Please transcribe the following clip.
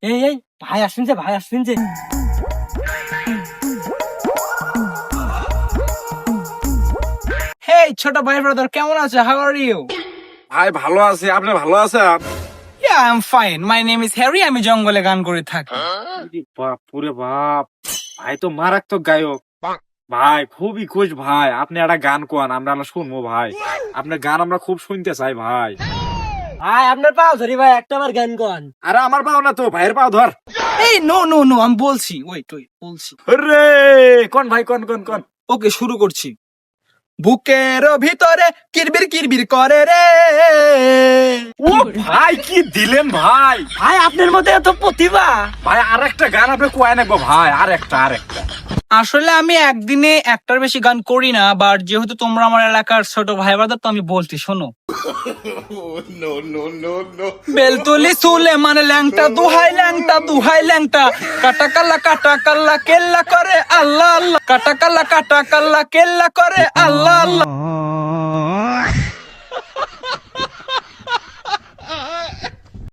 এই এই ভাই আসছেন ভাই আসছেন। হেই ছোট ভাই ব্রাদার, কেমন আছো? How are you? ভাই ভালো আছি, আপনি ভালো আছেন? Yeah I am fine, my name is Harry, আমি জঙ্গলে গান করে থাকি। বাপ পুরে বাপ, ভাই তো মারাত্মক গায়ক। ভাই খুবই খুশ ভাই, আপনি একটা গান কোয়ান, আমরা শুনবো ভাই। আপনার গান আমরা খুব শুনতে চাই ভাই। ভাই আপনার পাও ধরি ভাই, একটা বার গান গান। আরে আমার পাও না তো, ভাইয়ের পাও ধর। এই নো নো নো, আমি বলছি, ওয়েট ওয়েট বলছি। রে কোন ভাই, কোন কোন কোন। ওকে শুরু করছি। বুকের ভিতরে কিরবির কিরবির করে রে। ও ভাই কি দিলেন ভাই! ভাই আপনার মধ্যে এত প্রতিভা। ভাই আরেকটা গান আপনি কোয়াই নেবো ভাই, আরেকটা। আসলে আমি একদিনে একটার বেশি গান করি না, বাট যেহেতু তোমরা আমার এলাকার ছোট ভাই ব্রাদার, তো আমি বলছি শোনো। বেলতুলি সুলে মানে ল্যাংটা দুহাই ল্যাংটা, কাটা কাল্লা কেল্লা করে আল্লাহ আল্লাহ, কাটা কাল্লা কেল্লা করে আল্লাহ আল্লাহ।